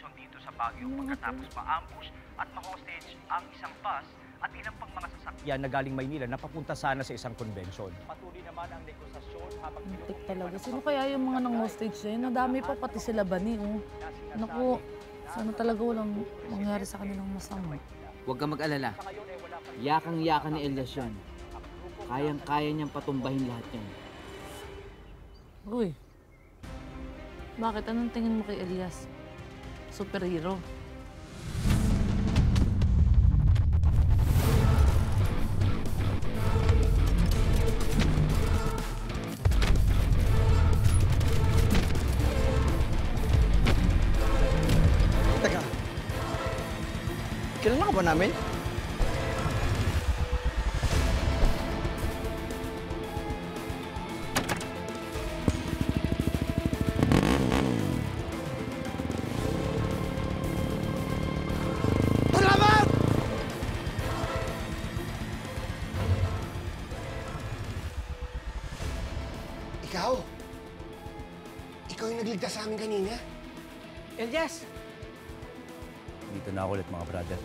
operasyon dito sa Baguio pagkatapos ma-ambush at ma-hostage ang isang bus at ilang pang mga sasakyan na galing Maynila na papunta sana sa isang convention. Patuloy naman ang negosasyon habang Muntik talaga. Sino kaya yung mga nang-hostage na yun? Nadami pa pati sila Bani, oh. Naku, sana talaga walang mangyari sa kanilang masama. Huwag kang mag-alala. Yakang-yaka ni Elias yun. Kayang-kaya niyang patumbahin lahat yan. Uy, bakit? Anong tingin mo kay Elias? Superhero? Teka, kilala ka ba namin? Salamat! Ikaw? Ikaw yung nagligtas sa amin kanina? Elias! Dito na ako ulit, mga brother.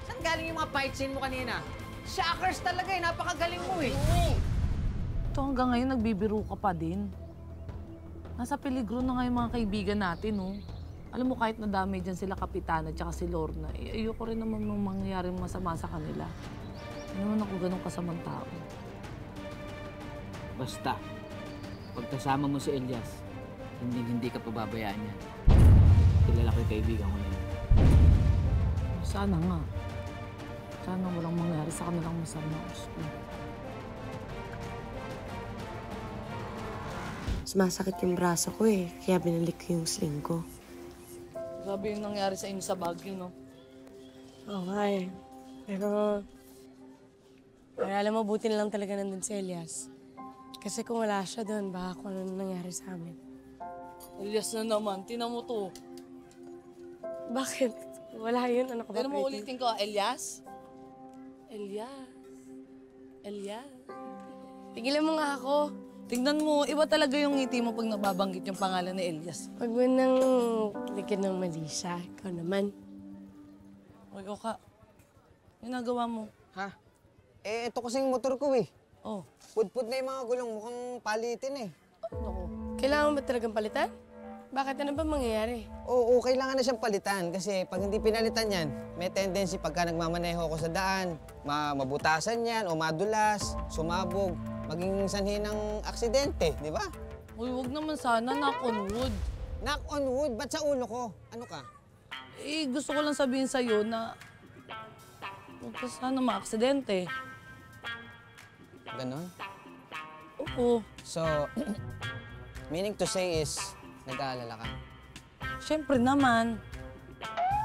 Saan galing yung mga fight scene mo kanina? Shockers talaga eh. Napakagaling mo eh. Ito hanggang ngayon nagbibiro ka pa din. Nasa peligro na nga yung mga kaibigan natin, oh. Alam mo, kahit nadamay dyan sila Kapitana at si Lorna, ayoko rin naman mangyaring masama sa kanila. Hindi naman ako ganun kasamang tao. Basta, pagkasama mo si Elias, hindi ka pababayaan yan. Kilala ko yung kaibigan ko na yun. Sana nga. Sana walang mangyari sa kanilang masama. Sumasakit yung braso ko eh, kaya binalik ko yung sling ko. Grabe yung nangyari sa inyo sa Baguio, no? Oo nga eh. Pero, alam mo, buti na lang talaga nandun si Elias. Kasi kung wala siya doon, baka kung ano nangyari sa amin. Elias na naman, tinan mo to. Bakit? Wala yun, ano ka ba? Pero mo Pretty? ulitin ko, Elias? Elias. Elias. Tigilan mo nga ako. Tingnan mo, iba talaga yung ngiti mo pag nababanggit yung pangalan ni Elias. Huwag mo nang ligyan ng mali siya. Ikaw naman. Uy, Oka. Yung nagawa mo. Ha? Eh, ito kasing motor ko eh. Oh, Pudpud na yung mga gulong, mukhang palitin eh. naku. Kailangan mo ba talagang palitan? Bakit? Ano ba mangyayari? Oo, kailangan na siyang palitan kasi pag hindi pinalitan yan, may tendency pagka nagmamaneho ako sa daan, mabutasan yan o madulas, sumabog, maging sanhi ng aksidente, di ba? Uy, wag naman sana, knock on wood. Knock on wood, ba't sa ulo ko? Ano ka? Eh, gusto ko lang sabihin sa'yo na huwag ka sana ma-aksidente. Ganon? Oo. So, meaning to say is, nag-aalala ka. Siyempre naman.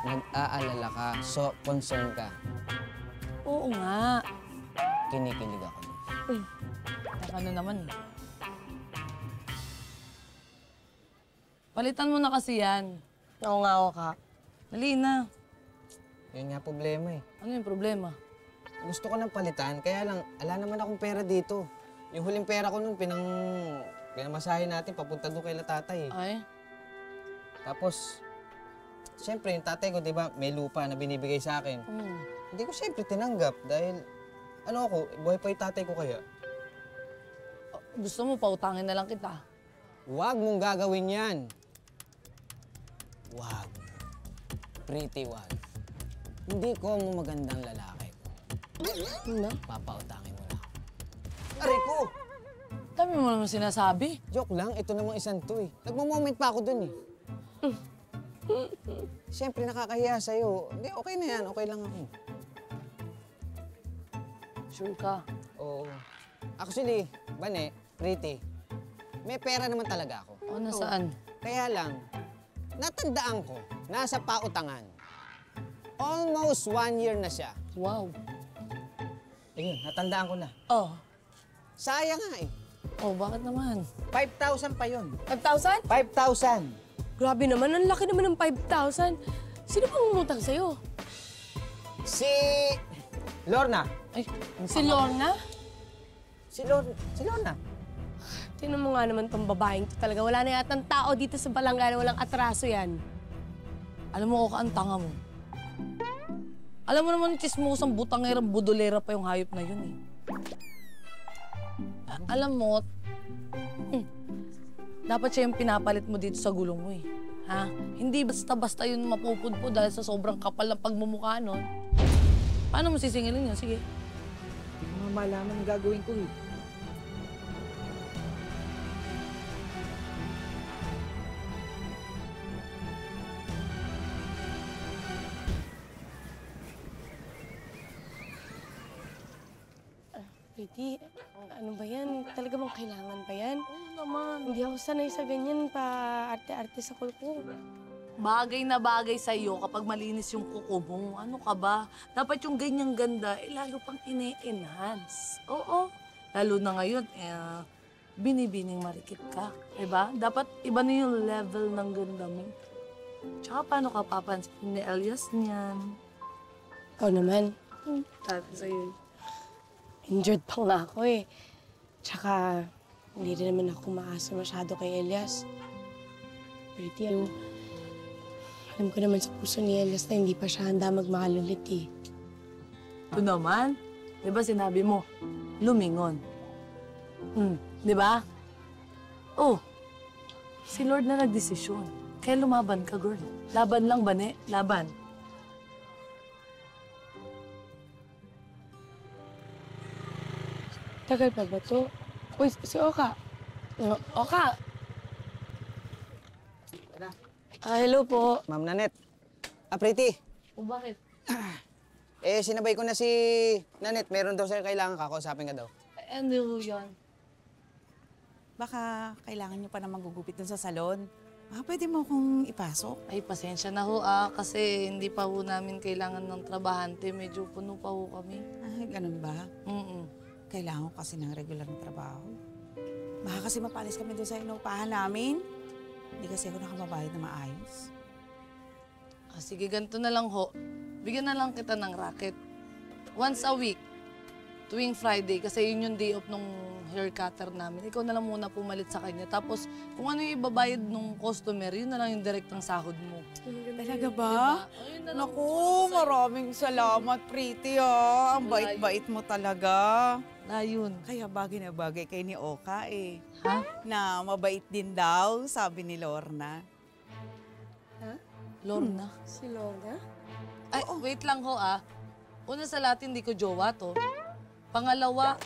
Nag-aalala ka, so concerned ka. Oo nga. Kinikilig ako. Ano naman eh. Palitan mo na kasi yan. Oo nga, Oka. Dali na. Yun nga problema eh. Ano yung problema? Gusto ko ng palitan, kaya lang, ala naman akong pera dito. Yung huling pera ko nun, pinamasahin natin papunta doon kay tatay eh. Ay? Tapos, siyempre, yung tatay ko, di ba, may lupa na binibigay sa akin. Hindi ko siyempre tinanggap dahil, ano ako, buhay pa yung tatay ko kaya. Gusto mo, pautangin na lang kita. Huwag mong gagawin yan. Huwag. Pretty wag. Hindi ko mo magandang lalaki ko. Ano? Papautangin mo na ako. Aray ko! Dami mo naman sinasabi. Joke lang, ito namang isang to eh. Nagmo-moment pa ako dun eh. Siyempre, nakakahiya sa'yo. Hindi, okay na yan. Okay lang ako. Sure ka. Oo. Actually, Bane, Pretty, may pera naman talaga ako. O, nasaan? Kaya lang, natandaan ko, nasa pautangan. Almost 1 year na siya. Wow. Ayun, natandaan ko na. Oh. Sayang nga eh. Oh, bakit naman? 5,000 pa yun. 5,000? 5,000. Grabe naman, ang laki naman ng 5,000. Sino bang umutang sa'yo? Si Lorna. Ay, si Lorna? Si Lorna. Tingnan mo nga naman tong babaeng to talaga. Wala na yatang tao dito sa Balangga na walang atraso yan. Alam mo, Oka, ang tanga mo. Alam mo naman, chismosang butangerang budolera pa yung hayop na yun eh. Alam mo, dapat siya yung pinapalit mo dito sa gulong mo eh. Ha? Hindi basta-basta yun mapupudpud dahil sa sobrang kapal ng pagmumukha nun. Paano mo sisingilin yun? Sige. Hindi mo malaman ang gagawin ko eh. Pretty, ano ba yan? Talaga bang kailangan pa yan? Oo naman. Hindi ako sanay sa ganyan pa arte-arte sa kulko. Bagay na bagay sa iyo kapag malinis yung kuko mo. Ano ka ba? Dapat yung ganyang ganda, lalo pang ine-enhance. Oo. Lalo na ngayon, binibining marikit ka. Diba? Dapat iba na yung level ng ganda mo. Tsaka paano ka papansin ni Elias niyan? Ikaw naman. Sabi sa'yo. Injured pa nga ako eh. Tsaka, hindi rin naman ako maasa masyado kay Elias. Pretty, alam ko naman sa puso ni Elias na hindi pa siya handa magmahal ulit eh. Ito naman, di ba sinabi mo, lumingon. Di ba? Oh, si Lord na nagdesisyon. Kaya lumaban ka, girl. Laban lang, bane? Laban. Tagal pa ba to? Uy, si Oka. Oka! Hello po. Ma'am Nanet. Pretty. O bakit? Sinabay ko na si Nanet. Meron daw sa'yo kailangan kakausapin ka daw. Ano yun? Baka kailangan nyo pa na magugupit dun sa salon. Baka pwede mo kong ipasok. Ay, pasensya na ho kasi hindi pa ho namin kailangan ng trabahante. Medyo puno pa ho kami. Ay, ganun ba? Kailangan ko kasi ng regular na trabaho. Baka kasi mapalis kami doon sa inuupahan namin. Hindi kasi ako nakamabayad na maayos. Sige, ganito na lang ho. Bigyan na lang kita ng racket. Once a week, tuwing Friday, kasi yun yung day off nung hair cutter namin. Ikaw na lang muna pumalit sa kanya. Tapos, kung ano yung ibabayad nung customer, yun na lang yung direktang sahod mo. Talaga ba? Diba? Ayun na lang Naku, po. maraming salamat, Pretty, ah. Ang bait-bait mo talaga. Ayun. Kaya bagay na bagay kay ni Oka, eh. Ha? Na mabait din daw, sabi ni Lorna. Lorna? Si Lorna? Ay, wait lang ho Una sa lahat, hindi ko jowa to. Pangalawa,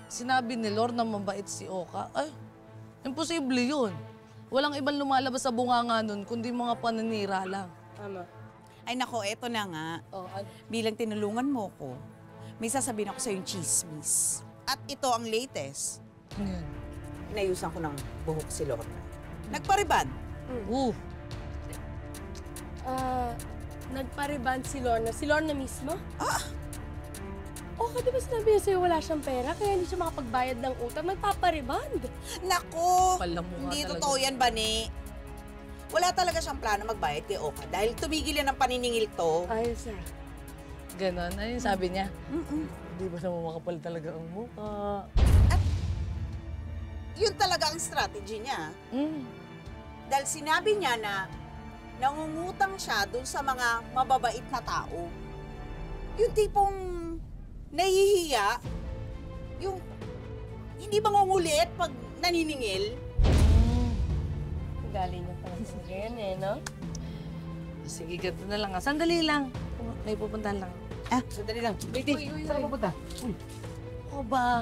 sinabi ni Lorna mabait si Oka. Ay, imposible yun. Walang ibang lumalabas sa bunganga nun, kundi mga pananira lang. Tama. Ay nako, eto na nga. Oh, Bilang tinulungan mo ko, may sasabihin ako sa'yo yung chismis. At ito ang latest. ano yun? Inayusan ko ng buhok si Lorna. Nagpariban. Nagpa-reband si Lorna. Si Lorna mismo? Oka, di ba sinabi niya sa'yo wala siyang pera kaya hindi siya makapagbayad ng utang? Nagpapa-reband. Nako, Kapal ng mukha hindi talaga. totoo yan, Bani. Wala talaga siyang plano magbayad kay Oka dahil tumigil yan ng paniningil to. Ayos na. Ganon. Ano yung sabi niya? Hindi ba siya makapal talaga ang mukha? Yun talaga ang strategy niya. Dahil sinabi niya na nangungutang siya dun sa mga mababait na tao. Yung tipong nahihiya, yung hindi mangungulit pag naniningil. Galing niya pala sa ganyan eh, no? Sige, ganito na lang. Sandali lang. May pupuntahan lang. Sandali lang. Saan ka pupunta? O ba?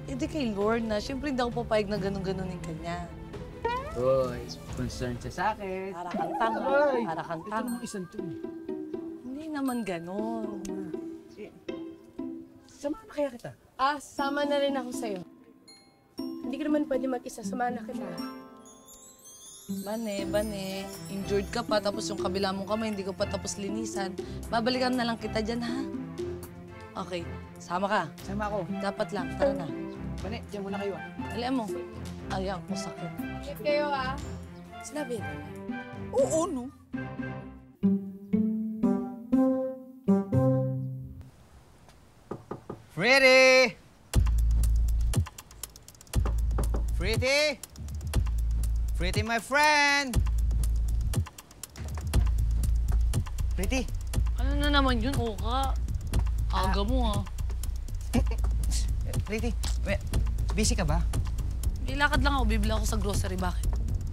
Hindi kay Lord na. Siyempre hindi ako papayag na ganun-ganunin kanya. Uy, concerned siya sa akin. Para kang tanga. Para kang Ito tanga. namang isang to. Hindi naman ganun. Samahan na kaya kita. Sama na rin ako sa'yo. Hindi ka naman pwede mag-isa. Samahan na kita. Bane. Injured ka pa, tapos yung kabila mong kamay, hindi ko pa tapos linisan. Babalikan na lang kita dyan, ha? Okay, sama ka. Sama ako. Dapat lang, tara na. Bane, diyan muna kayo Alam mo, ayaw ko sakit. Get kayo, Sinabi. Oo, no? Pretty! Pretty! Pretty, my friend! Pretty, Ano na naman yun, Oka? Aga mo, ah. Pretty, busy ka ba? Ilakad lang ako, bibili ako sa grocery. Bakit?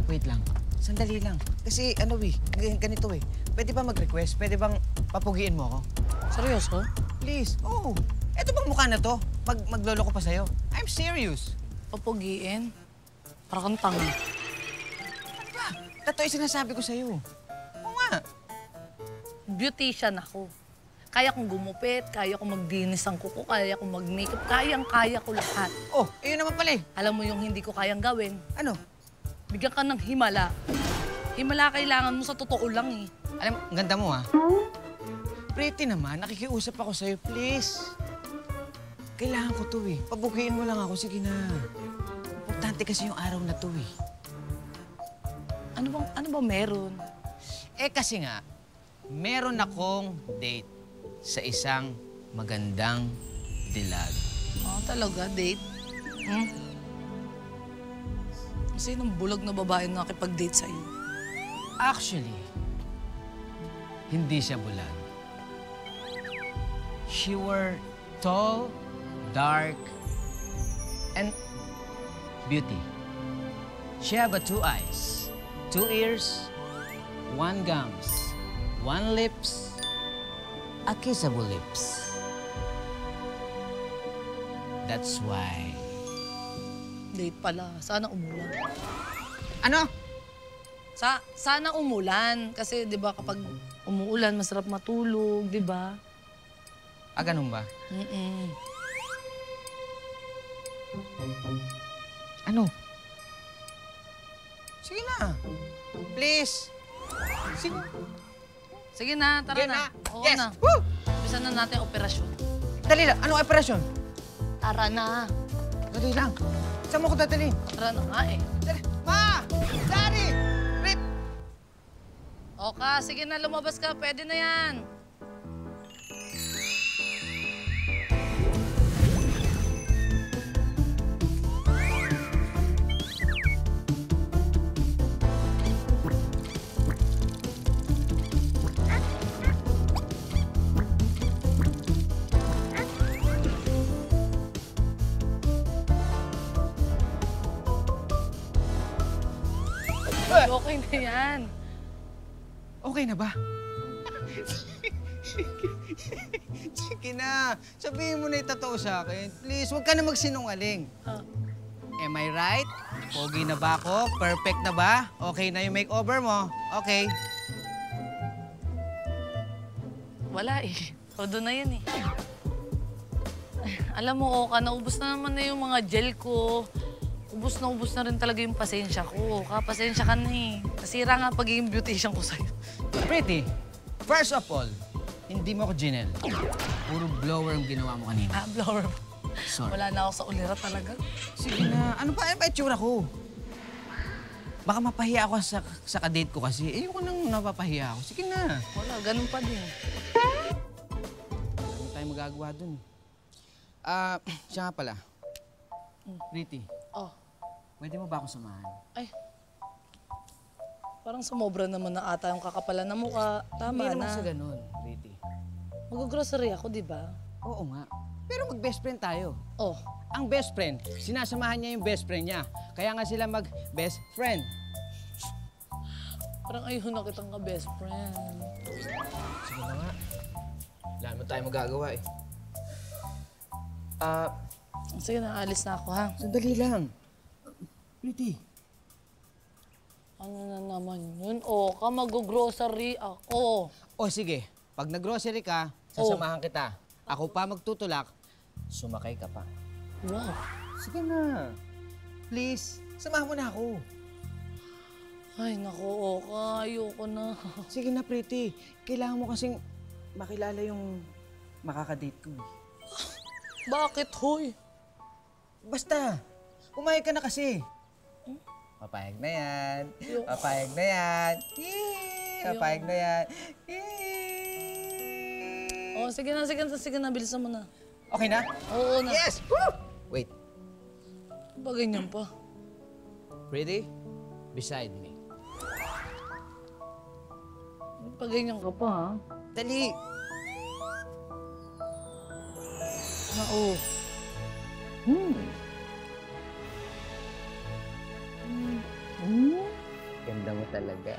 Wait lang. Sandali lang. Kasi ganito eh. Pwede ba mag-request? Pwede bang papugiin mo ako? Seryoso? Please. Oh, eto bang mukha na to? Maglolo ko pa sa'yo. I'm serious. Papugiin? Para kang tanga. Ba? Totoo yung sinasabi ko sa'yo. Oo nga. Beautician ako. Kaya kong gumupit, kaya kong magdinis ang kuko, kaya kong mag-makeup, kayang-kaya ko lahat. Oh, ayun naman pala eh. Alam mo yung hindi ko kayang gawin? Ano? Bigyan ka ng himala. Himala kailangan mo sa totoo lang eh. Alam mo, ang ganda mo ha. Pretty naman, nakikiusap ako sa'yo, please. Kailangan ko to eh. Pabukiin mo lang ako, sige na. Importante kasi yung araw na to eh. Ano ba meron? Eh kasi nga, meron akong date sa isang magandang dilag. Talaga, date? Sinong bulag na babae na nakipag-date sa'yo? Actually, hindi siya bulag. She were tall, dark, and beauty. She have 2 eyes, 2 ears, 1 gums, 1 lips, a kissable lips. That's why. Date pala. Sana umulan. Ano? Sana umulan. Kasi, di ba, kapag umuulan, masarap matulog, di ba? Ah, ganun ba? Ano? Sige na. Please. Sige. Sige na, tara Sige na. na. Oo Yes. na. Woo! Umpisa na natin ang operasyon. Dali lang. Anong operasyon? Tara na. Dali lang. Saan mo ko dadalhin? Tara na nga eh. Dali. Ma! Daddy! Rip! Oka, sige na, lumabas ka. Pwede na yan. Okay na yan. Okay na ba? Sige na. Sabihin mo na yung totoo sa akin. Please, huwag ka na magsinungaling. Am I right? Pogi na ba ako? Perfect na ba? Okay na yung makeover mo? Okay. Wala eh. Todo na yan eh. Ay, alam mo, Oka, naubos na naman na yung mga gel ko. Ubus na rin talaga yung pasensya ko. Pasensya ka na eh. Nasira nga pagiging beautician ko sa'yo. Pretty, first of all, hindi mo ako ginel. Puro blower ang ginawa mo kanina. Blower. Sorry. Wala na ako sa ulira talaga. Sige na. Ano ba itsura ko? Baka mapahiya ako sa kadate ko kasi. Ayoko nang napapahiya ako. Sige na. Wala, ganun pa din. Ano tayo magagawa dun? Siya nga pala. Pretty, Oh, pwede mo ba ako samahan? ay. Parang sumobra naman na ata yung kakapalan na mukha. Tama Hindi naman na. sa ganun, Pretty. Mag-grocery ako, di ba? Oo nga. Pero mag-best friend tayo. Oh, Ang best friend, sinasamahan niya yung best friend niya. Kaya nga sila mag-best friend. parang ayun na kitang ka-best friend. Sige na nga. Wala naman tayo magagawa eh. Sige na, alis na ako ha. Sandali lang. Pretty. Ano na naman yun? Oka, mag-grocery ako. O sige, pag nag-grocery ka, sasamahan kita. Ako pa magtutulak, sumakay ka pa. Wow. Sige na. Please, samahan mo na ako. Ay, naku, Oka. Ayoko na. Sige na, Pretty. Kailangan mo kasing makilala yung makakadate ko. Bakit, hoy? Basta, pumayag ka na kasi. Papayag na yan. Papayag na yan. Yee! Papayag na yan. Yee! Oh, sige na. Bilisan mo na. Okay na? Oo na. Yes! Woo! Wait. Ba ganyan pa? Pretty? Beside me. Paganyan ka pa, ha? Dali! Oo. Ganda mo talaga.